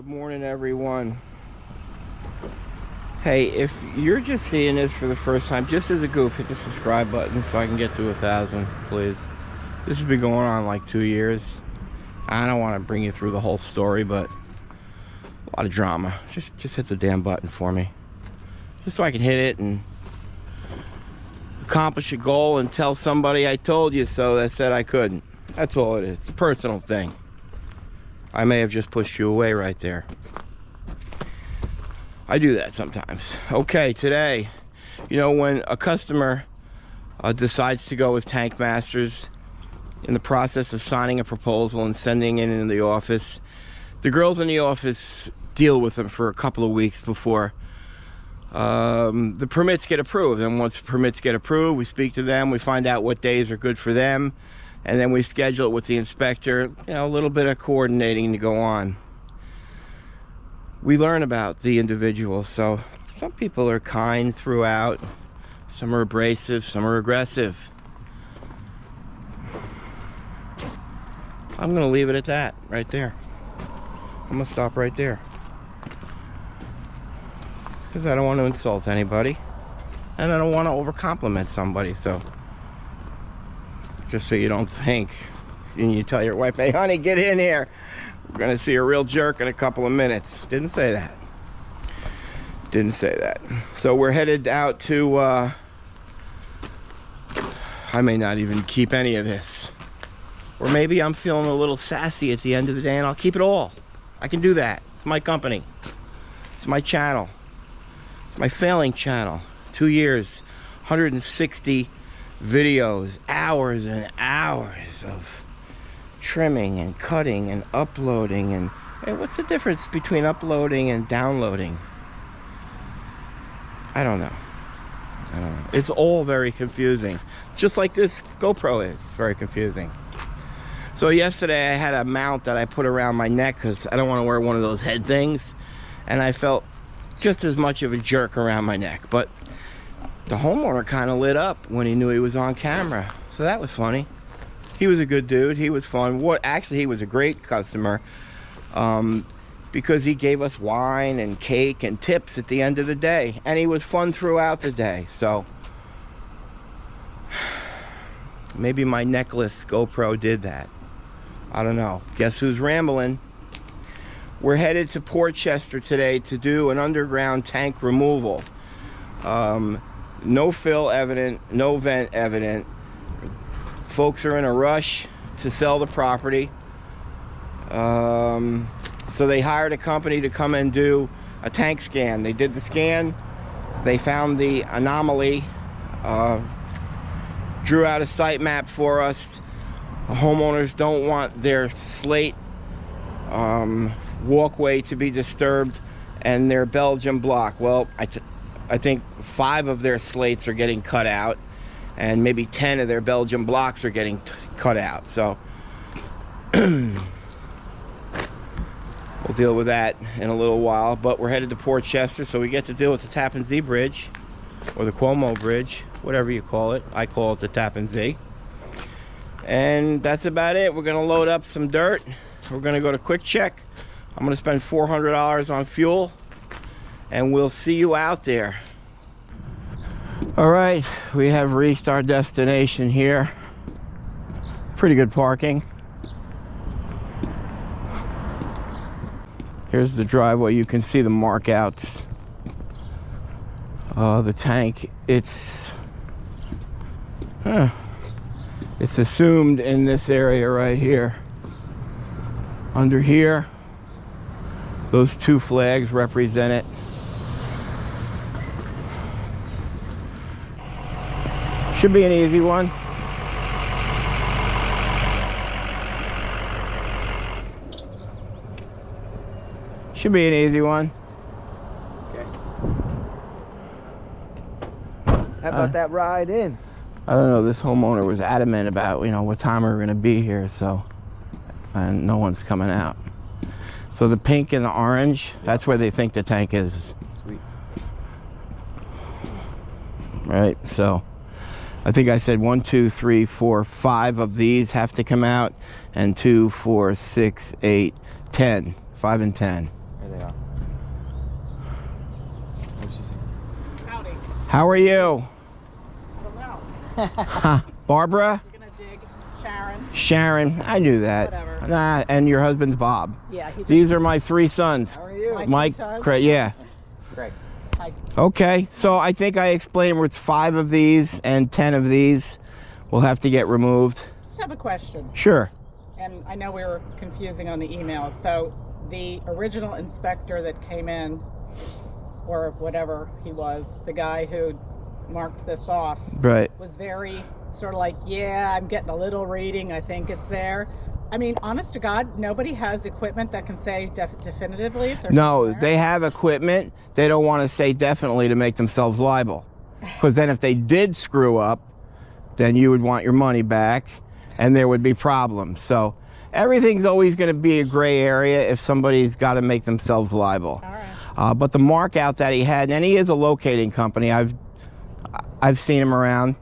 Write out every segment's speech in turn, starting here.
Good morning, everyone. Hey, if you're just seeing this for the first time, just as a goof, hit the subscribe button so I can get to 1,000, please. This has been going on like 2 years. I don't want to bring you through the whole story, but a lot of drama. Just hit the damn button for me, just so I can hit it and accomplish a goal and tell somebody I told you so that said I couldn't. That's all it is. It's a personal thing. I may have just pushed you away right there. I do that sometimes. Okay, today, you know, when a customer decides to go with Tank Masters, in the process of signing a proposal and sending it into the office, the girls in the office deal with them for a couple of weeks before the permits get approved. And once the permits get approved, we speak to them, we find out what days are good for them, and then we schedule it with the inspector. You know, a little bit of coordinating to go on. We learn about the individual. So some people are kind throughout, some are abrasive, some are aggressive. I'm gonna leave it at that right there. I'm gonna stop right there, because I don't want to insult anybody and I don't want to overcompliment somebody. So just so you don't think, and you tell your wife, hey honey, get in here, we're gonna see a real jerk in a couple of minutes. Didn't say that. Didn't say that. So we're headed out to I may not even keep any of this, or maybe I'm feeling a little sassy at the end of the day and I'll keep it all. I can do that. It's my company, it's my channel, it's my failing channel. 2 years, 160 videos, hours and hours of trimming and cutting and uploading. And hey, what's the difference between uploading and downloading? I don't know. It's all very confusing, just like this GoPro is. It's very confusing. So yesterday I had a mount that I put around my neck because I don't want to wear one of those head things, and I felt just as much of a jerk around my neck. But the homeowner kind of lit up when he knew he was on camera, so that was funny. He was a good dude. He was fun. Actually, he was a great customer, because he gave us wine and cake and tips at the end of the day, and he was fun throughout the day. So maybe my necklace GoPro did that. I don't know. Guess who's rambling? We're headed to Port Chester today to do an underground tank removal. No fill evident, no vent evident. Folks are in a rush to sell the property. So they hired a company to come and do a tank scan. They did the scan, they found the anomaly, drew out a site map for us. Homeowners don't want their slate walkway to be disturbed, and their Belgian block. Well, I think 5 of their slates are getting cut out, and maybe 10 of their Belgian blocks are getting cut out. So we'll deal with that in a little while. But we're headed to Port Chester, so we get to deal with the Tappan Zee Bridge, or the Cuomo Bridge, whatever you call it. I call it the Tappan Zee. And that's about it. We're gonna load up some dirt. We're gonna go to Quick Check. I'm gonna spend $400 on fuel, and we'll see you out there. All right, we have reached our destination here. Pretty good parking. Here's the driveway. You can see the markouts. The tank, it's assumed in this area right here. Under here, those 2 flags represent it. Should be an easy one. Should be an easy one. Okay. How about that ride in? I don't know, this homeowner was adamant about, you know, what time we were gonna be here, so, and no one's coming out. So the pink and the orange, that's where they think the tank is. Sweet. Right, so I think I said 1, 2, 3, 4, 5 of these have to come out, and 2, 4, 6, 8, 10. 5 and 10. they are. What's she saying? Howdy. How are you? I don't know. Huh, Barbara? You're gonna dig Sharon. Sharon, I knew that. Whatever. Nah, and your husband's Bob. Yeah, he just. These are my 3 sons. How are you? Mike, sons? Craig, yeah. Greg. Hi. Okay, so I think I explained with 5 of these and 10 of these will have to get removed. Just have a question, Sure. and I know we were confusing on the emails. So the original inspector that came in, or whatever he was, the guy who marked this off, Right. was very sort of like, yeah, I'm getting a little reading. I think it's there. I mean, honest to God, nobody has equipment that can say definitively if they're No, there. they have equipment. They don't want to say definitely to make themselves liable. Because then if they did screw up, then you would want your money back and there would be problems. So everything's always going to be a gray area if somebody's got to make themselves liable. All right. But the mark out that he had, and he is a locating company. I've seen him around.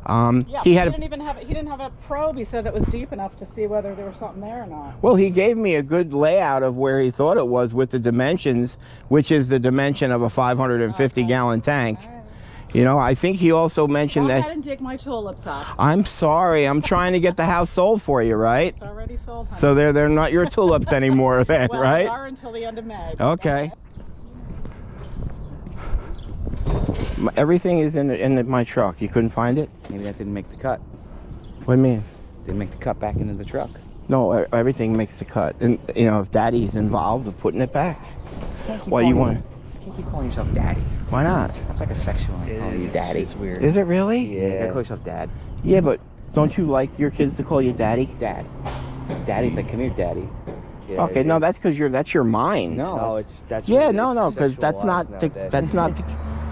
Yeah, he he had didn't even have. He didn't have a probe. He said that was deep enough to see whether there was something there or not. well, he gave me a good layout of where he thought it was with the dimensions, which is the dimension of a 550-gallon tank. All right. You know, I think he also mentioned Go that. ahead and dig my tulips up. I'm sorry, I'm trying to get the house sold for you, right? It's already sold. Honey. So they're not your tulips anymore then, well, right? They are until the end of May. Okay. Everything is in my truck. You couldn't find it? Maybe that didn't make the cut. What do you mean? Didn't make the cut back into the truck. No, everything makes the cut. And, you know, if Daddy's involved with putting it back. Why you want? You can't keep calling yourself daddy. Why not? That's like a sexual thing. Calling you daddy. It's weird. Is it really? You gotta call yourself dad. Yeah, but don't you like your kids to call you Daddy? Dad. Daddy's like, come here, daddy. Yeah, Okay, no, that's because that's your mind. No, that's Yeah, really- no, it's because that's not sexualized the, nowadays. that's not the,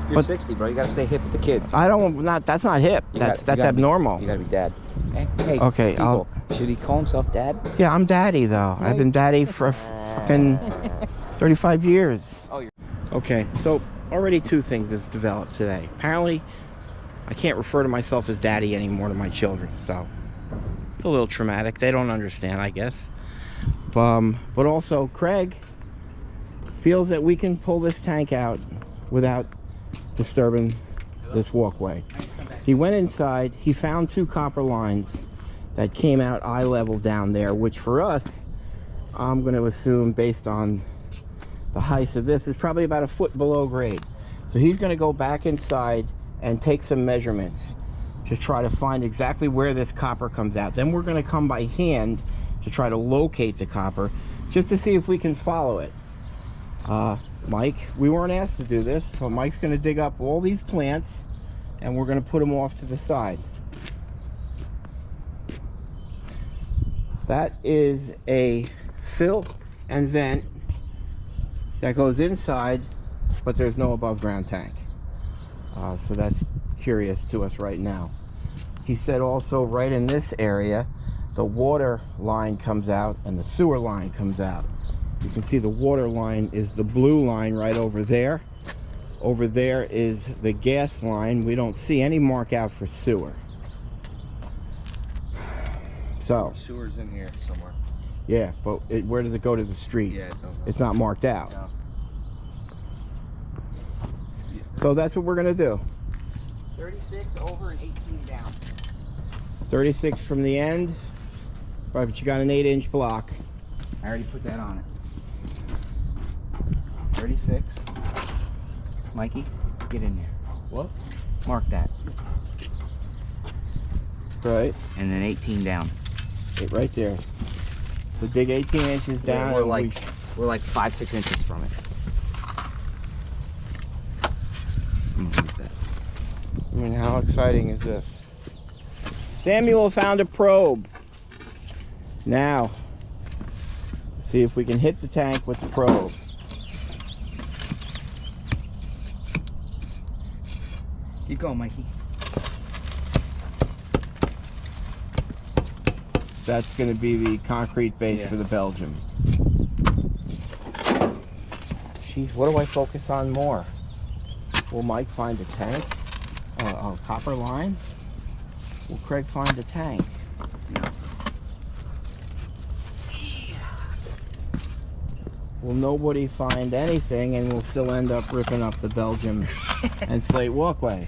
You're but- 60, bro. You gotta stay hip with the kids. that's not hip. You That's gotta be- abnormal. You gotta be dad. Hey, Okay, people, should he call himself dad? Yeah, I'm Daddy though. I've been Daddy for fucking 35 years. Oh, you're... Okay, so already 2 things have developed today. Apparently, I can't refer to myself as Daddy anymore to my children, so it's a little traumatic. They don't understand, I guess. But also, Craig feels that we can pull this tank out without disturbing this walkway. He went inside, he found 2 copper lines that came out eye level down there, which for us, I'm going to assume based on the height of this, is probably about a foot below grade. So he's going to go back inside and take some measurements to try to find exactly where this copper comes out. Then we're going to come by hand to try to locate the copper, just to see if we can follow it. Mike, we weren't asked to do this, so Mike's going to dig up all these plants and we're going to put them off to the side. That is a fill and vent that goes inside, but there's no above ground tank. So that's curious to us right now. He said also right in this area, the water line comes out and the sewer line comes out. You can see the water line is the blue line right over there. Over there is the gas line. We don't see any mark out for sewer. So, Sewer's in here somewhere. yeah, but where does it go to the street? Yeah, It's not marked out. No. So that's what we're gonna do. 36 over and 18 down. 36 from the end, right, but you got an 8-inch block. I already put that on it. 36. Mikey, get in there. What? Mark that. Right, And then 18 down. right there. So dig 18 inches down. We're and like 5-6 inches from it. I'm gonna use that. I mean, how exciting is this? Samuel found a probe. Now, see if we can hit the tank with the probe. Keep going, Mikey. That's going to be the concrete base Yeah. for the Belgium. Jeez, what do I focus on more? Will Mike find a tank? A copper line? Will Craig find a tank? will nobody find anything, and we'll still end up ripping up the Belgium and slate walkway.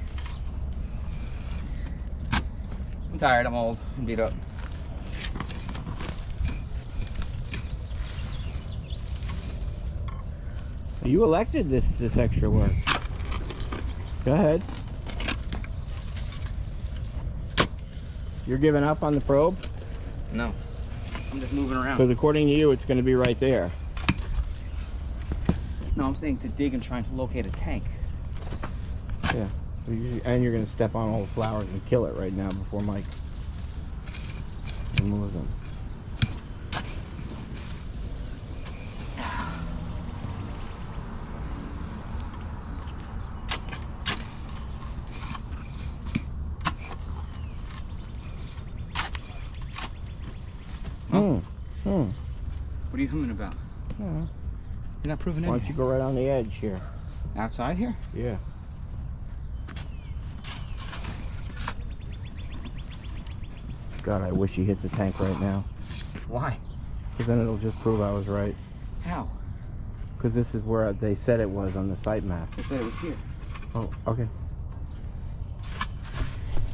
I'm tired. I'm old. I'm beat up. You elected this extra work. Go ahead. You're giving up on the probe? No. I'm just moving around. Because according to you, it's going to be right there. No, I'm saying to dig and trying to locate a tank. Yeah. And you're going to step on all the flowers and kill it right now before Mike removes them. What are you humming about? Yeah. You're not proving anything. Why don't you go right on the edge here? Outside here? Yeah. God, I wish he hits the tank right now. Why? Because then it'll just prove I was right. How? Because this is where they said it was on the site map. They said it was here. Oh, okay.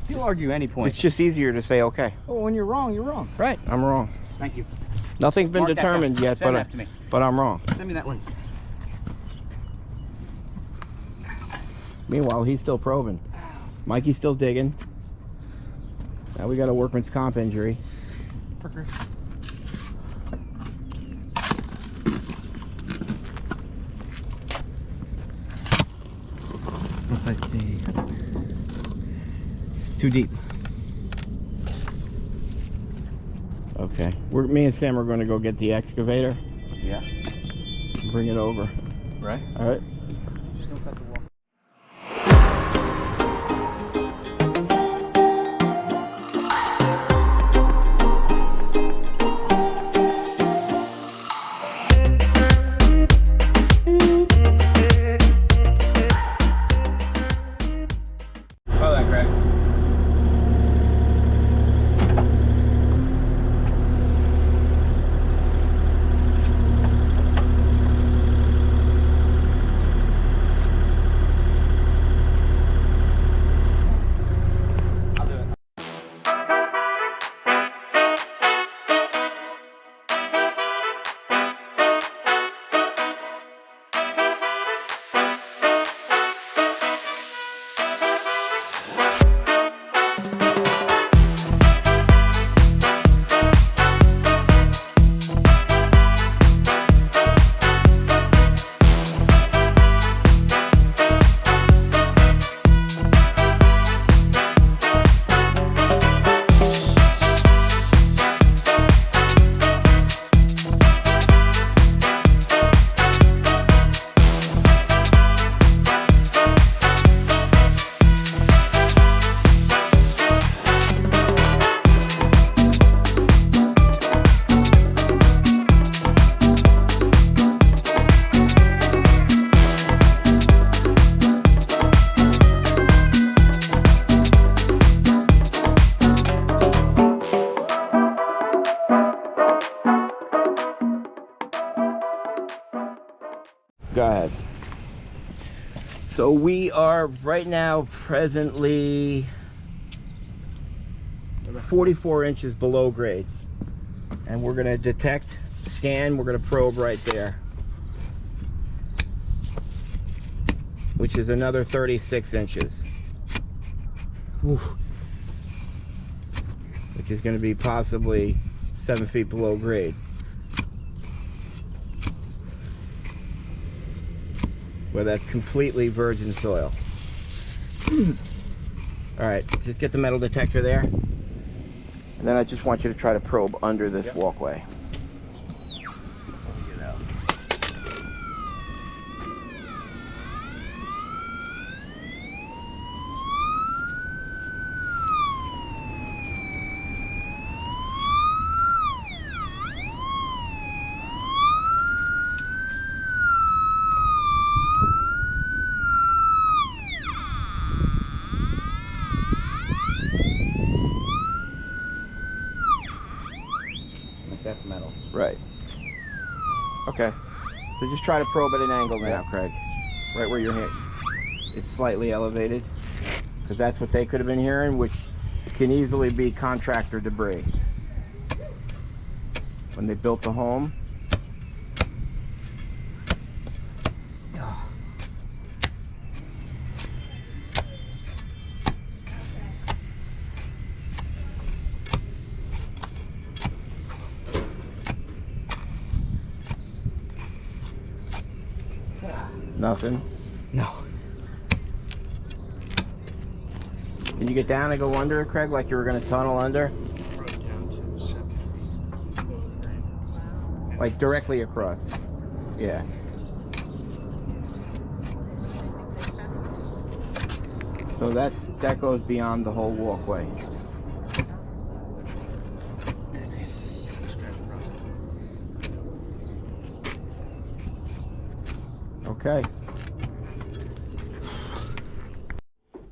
You'll argue any point. It's just easier to say okay. Oh, when you're wrong, you're wrong. Right, I'm wrong. Thank you. Nothing's been Mark that determined down. yet, Send that to me. but I'm wrong. Send me that link. Meanwhile, he's still probing. Mikey's still digging. Now we got a workman's comp injury. Parker. Looks like it's too deep. Okay. Me and Sam are going to go get the excavator. Yeah. Bring it over. Right? All right. Just don't have to walk. Go ahead. So we are right now presently 44 inches below grade. And we're going to detect, scan, we're going to probe right there. Which is another 36 inches. Whew. Which is going to be possibly 7 feet below grade. Where that's completely virgin soil. Alright, just get the metal detector there. And then I just want you to try to probe under this walkway. That's metal. Right. Okay. So just try to probe at an angle now, Craig. Right where you're hitting. It's slightly elevated, because that's what they could have been hearing, which can easily be contractor debris. When they built the home. Nothing. No. Can you get down and go under it, Craig, like you were going to tunnel under? Like directly across. Yeah. So that goes beyond the whole walkway. Okay.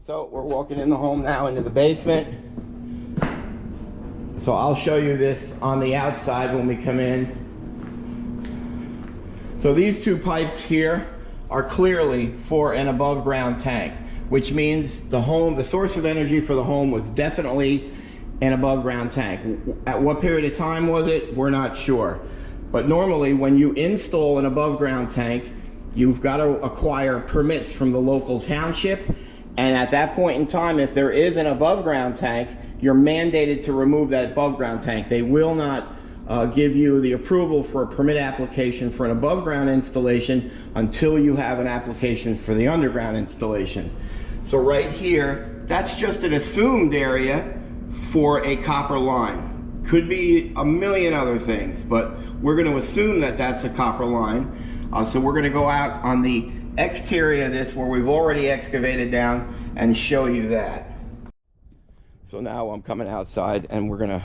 So we're walking in the home now into the basement. So I'll show you this on the outside when we come in. So these two pipes here are clearly for an above ground tank, which means the home, the source of energy for the home was definitely an above ground tank. At what period of time was it? We're not sure. But normally when you install an above ground tank, you've got to acquire permits from the local township. And at that point in time, if there is an above ground tank, you're mandated to remove that above ground tank. They will not give you the approval for a permit application for an above ground installation until you have an application for the underground installation. So right here, that's just an assumed area for a copper line. Could be a million other things, but we're going to assume that that's a copper line. So we're going to go out on the exterior of this where we've already excavated down and show you that. So now I'm coming outside and we're going to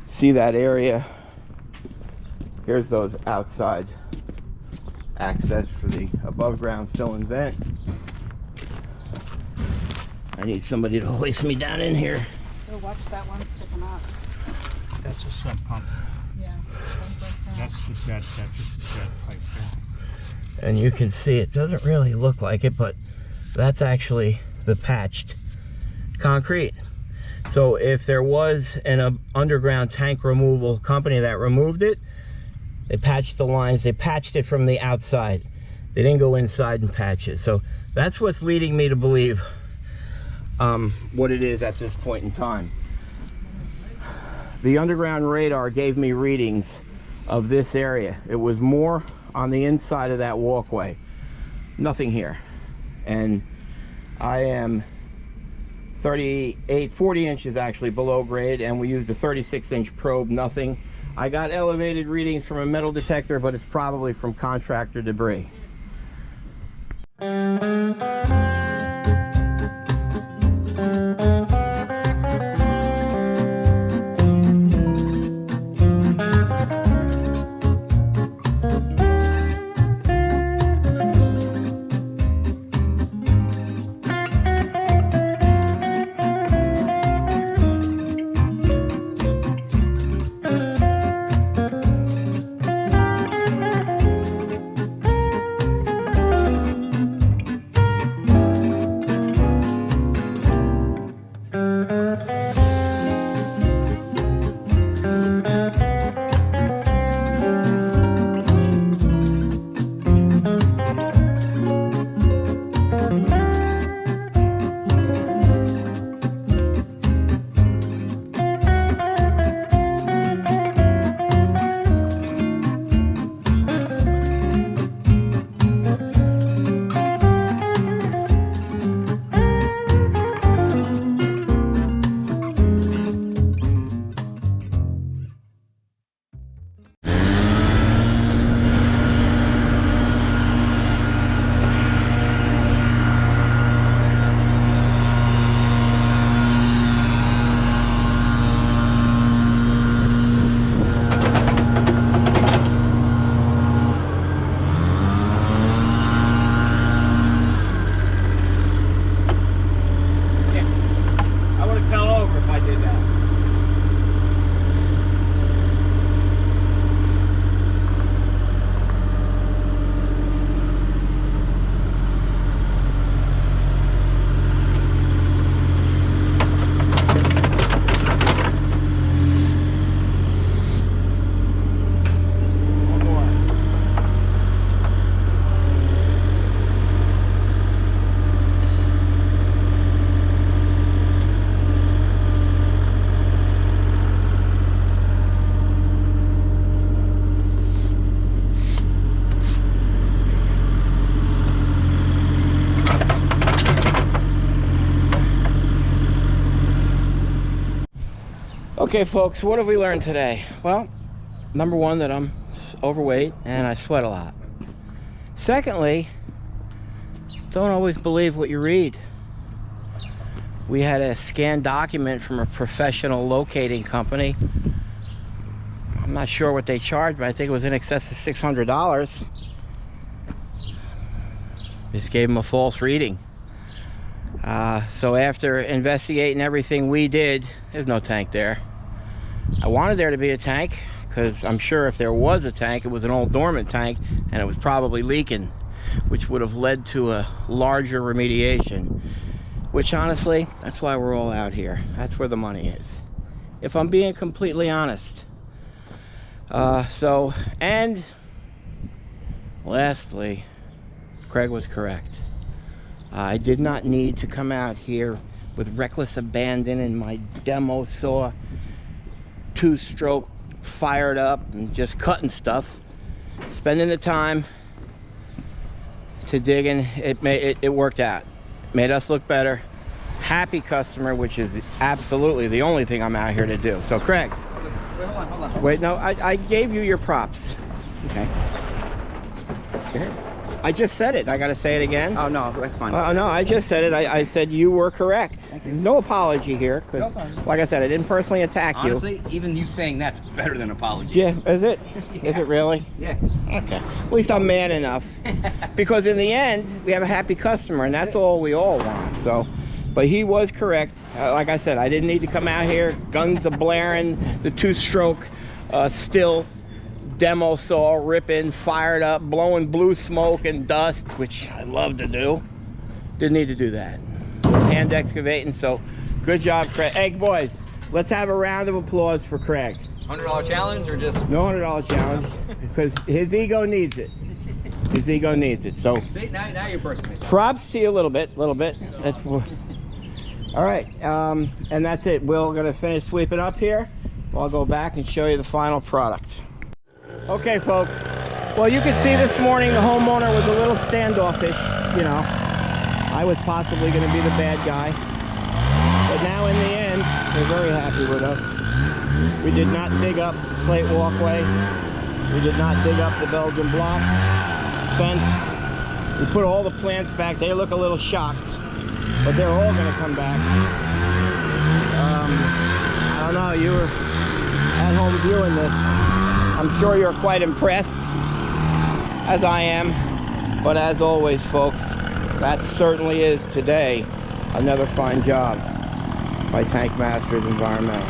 see that area. Here's those outside access for the above ground fill and vent. I need somebody to hoist me down in here. Oh, watch that one sticking up. That's a sub pump. Yeah. That's the jet pipe there. And you can see it doesn't really look like it, but that's actually the patched concrete. So if there was an underground tank removal company that removed it, they patched the lines, they patched it from the outside. They didn't go inside and patch it. So that's what's leading me to believe what it is at this point in time. The underground radar gave me readings of this area. It was more on the inside of that walkway. Nothing here. And I am 40 inches actually below grade, and we used a 36-inch probe, nothing. I got elevated readings from a metal detector, but it's probably from contractor debris. Okay, folks, what have we learned today? Well, number one, that I'm overweight and I sweat a lot. Secondly, don't always believe what you read. We had a scanned document from a professional locating company. I'm not sure what they charged, but I think it was in excess of $600. Just gave them a false reading. So after investigating everything we did, there's no tank there. I wanted there to be a tank because I'm sure if there was a tank, it was an old dormant tank and it was probably leaking, which would have led to a larger remediation, which honestly, that's why we're all out here. That's where the money is, if I'm being completely honest. And lastly, Craig was correct. I did not need to come out here with reckless abandon in my demo saw, 2-stroke, fired up and just cutting stuff, spending the time to dig in. It worked out. Made us look better. Happy customer, which is absolutely the only thing I'm out here to do. So Craig, Wait, hold on. wait, no, I gave you your props. Okay. Go ahead. I just said it. I gotta say it again. Oh no, that's fine. No, I just said it. I said you were correct. Thank you. No apology here, because, like I said, I didn't personally attack you. Honestly, even you saying that's better than apologies. Yeah, is it? Yeah. Is it really? Yeah. Okay. At least I'm man enough. Because in the end, we have a happy customer, and that's all we all want. So, but he was correct. Like I said, I didn't need to come out here, guns a-blaring, the 2-stroke still demo saw ripping, fired up, blowing blue smoke and dust, which I love to do. Didn't need to do that. Hand excavating, so good job, Craig. Hey, boys, let's have a round of applause for Craig. $100 challenge or just? No $100 challenge, because his ego needs it. His ego needs it. So See, now you're personally. props to you a little bit. That's all right, and that's it. We're gonna finish sweeping up here. I'll go back and show you the final product. Okay, folks. Well, you can see this morning the homeowner was a little standoffish. You know, I was possibly going to be the bad guy, but now in the end, they're very happy with us. We did not dig up the slate walkway. We did not dig up the Belgian block fence. We put all the plants back. They look a little shocked, but they're all going to come back. I don't know, you were at home viewing this. I'm sure you're quite impressed, as I am. But as always, folks, that certainly is today another fine job by Tank Masters Environmental.